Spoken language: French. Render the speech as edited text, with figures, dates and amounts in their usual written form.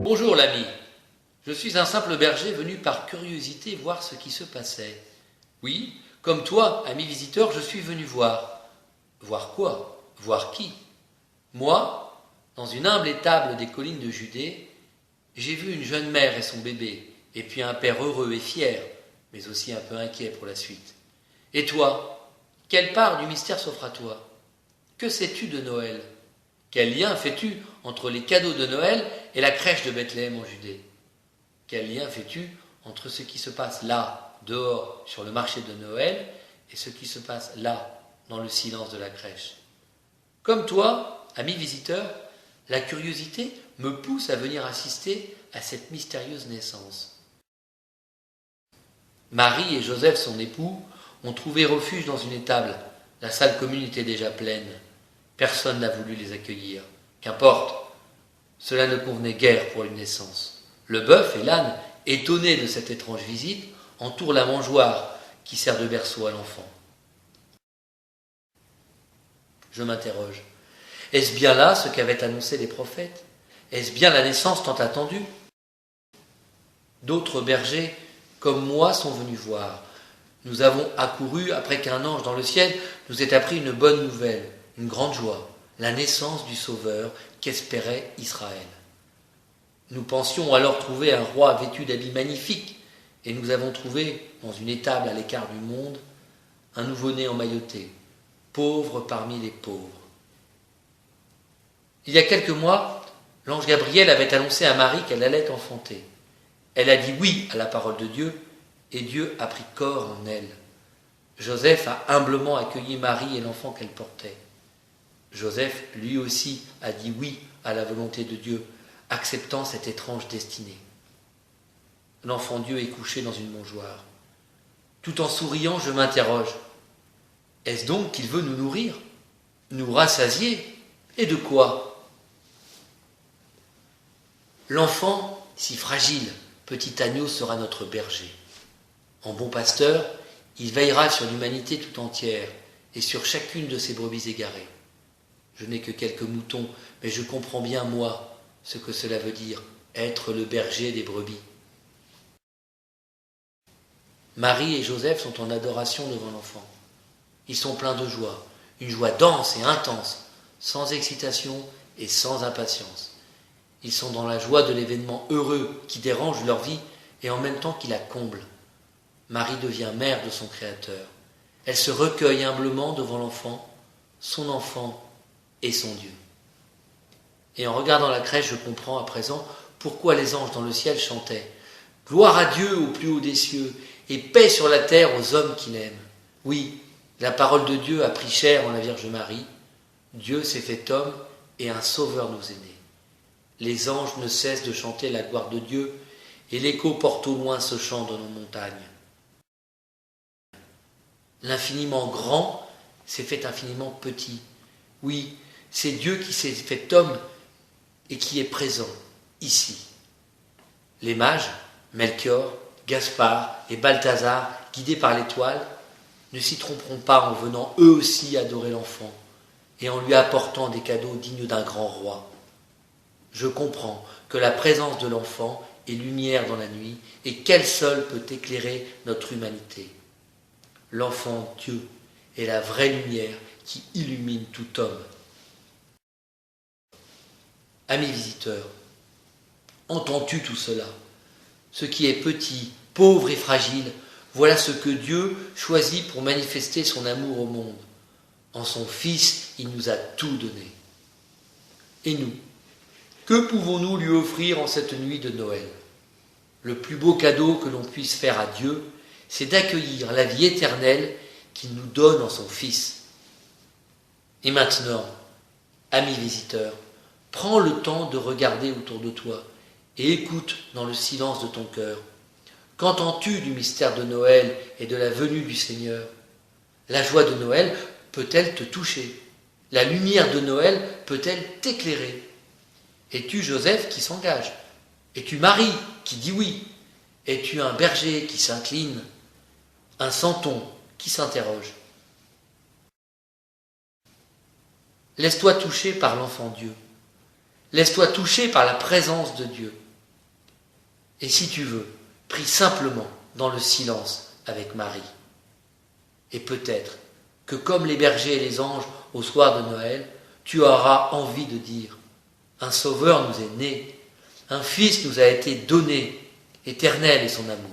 Bonjour l'ami, je suis un simple berger venu par curiosité voir ce qui se passait. Oui, comme toi, ami visiteur, je suis venu voir. Voir quoi? Voir qui? Moi, dans une humble étable des collines de Judée, j'ai vu une jeune mère et son bébé, et puis un père heureux et fier, mais aussi un peu inquiet pour la suite. Et toi, quelle part du mystère s'offre à toi? Que sais-tu de Noël? Quel lien fais-tu entre les cadeaux de Noël et la crèche de Bethléem en Judée? Quel lien fais-tu entre ce qui se passe là, dehors, sur le marché de Noël, et ce qui se passe là, dans le silence de la crèche? Comme toi, ami visiteur, la curiosité me pousse à venir assister à cette mystérieuse naissance. Marie et Joseph, son époux, ont trouvé refuge dans une étable. La salle commune était déjà pleine. Personne n'a voulu les accueillir. Qu'importe, cela ne convenait guère pour une naissance. Le bœuf et l'âne, étonnés de cette étrange visite, entourent la mangeoire qui sert de berceau à l'enfant. Je m'interroge. Est-ce bien là ce qu'avaient annoncé les prophètes? Est-ce bien la naissance tant attendue? D'autres bergers, comme moi, sont venus voir. Nous avons accouru après qu'un ange dans le ciel nous ait appris une bonne nouvelle, une grande joie, la naissance du Sauveur qu'espérait Israël. Nous pensions alors trouver un roi vêtu d'habits magnifiques, et nous avons trouvé, dans une étable à l'écart du monde, un nouveau-né emmailloté, pauvre parmi les pauvres. Il y a quelques mois, l'ange Gabriel avait annoncé à Marie qu'elle allait enfanter. Elle a dit oui à la parole de Dieu, et Dieu a pris corps en elle. Joseph a humblement accueilli Marie et l'enfant qu'elle portait. Joseph, lui aussi, a dit oui à la volonté de Dieu, acceptant cette étrange destinée. L'enfant Dieu est couché dans une mangeoire. Tout en souriant, je m'interroge. Est-ce donc qu'il veut nous nourrir, nous rassasier? Et de quoi? L'enfant, si fragile, petit agneau, sera notre berger. En bon pasteur, il veillera sur l'humanité tout entière et sur chacune de ses brebis égarées. Je n'ai que quelques moutons, mais je comprends bien, moi, ce que cela veut dire, être le berger des brebis. Marie et Joseph sont en adoration devant l'enfant. Ils sont pleins de joie, une joie dense et intense, sans excitation et sans impatience. Ils sont dans la joie de l'événement heureux qui dérange leur vie et en même temps qui la comble. Marie devient mère de son Créateur. Elle se recueille humblement devant l'enfant, son enfant et son Dieu. Et en regardant la crèche, je comprends à présent pourquoi les anges dans le ciel chantaient « Gloire à Dieu au plus haut des cieux et paix sur la terre aux hommes qu'il aime ». Oui, la parole de Dieu a pris chair en la Vierge Marie. Dieu s'est fait homme et un sauveur nous est né. Les anges ne cessent de chanter la gloire de Dieu et l'écho porte au loin ce chant dans nos montagnes. L'infiniment grand s'est fait infiniment petit. Oui, c'est Dieu qui s'est fait homme et qui est présent ici. Les mages, Melchior, Gaspard et Balthazar, guidés par l'étoile, ne s'y tromperont pas en venant eux aussi adorer l'enfant et en lui apportant des cadeaux dignes d'un grand roi. Je comprends que la présence de l'enfant est lumière dans la nuit et qu'elle seule peut éclairer notre humanité. L'enfant Dieu est la vraie lumière qui illumine tout homme. Amis visiteurs, entends-tu tout cela? Ce qui est petit, pauvre et fragile, voilà ce que Dieu choisit pour manifester son amour au monde. En son Fils, il nous a tout donné. Et nous, que pouvons-nous lui offrir en cette nuit de Noël? Le plus beau cadeau que l'on puisse faire à Dieu, c'est d'accueillir la vie éternelle qu'il nous donne en son Fils. Et maintenant, amis visiteurs, prends le temps de regarder autour de toi et écoute dans le silence de ton cœur. Qu'entends-tu du mystère de Noël et de la venue du Seigneur? La joie de Noël peut-elle te toucher? La lumière de Noël peut-elle t'éclairer? Es-tu Joseph qui s'engage? Es-tu Marie qui dit oui? Es-tu un berger qui s'incline? Un santon qui s'interroge? Laisse-toi toucher par l'enfant Dieu. Laisse-toi toucher par la présence de Dieu. Et si tu veux, prie simplement dans le silence avec Marie. Et peut-être que comme les bergers et les anges au soir de Noël, tu auras envie de dire « Un sauveur nous est né, un fils nous a été donné, éternel est son amour. »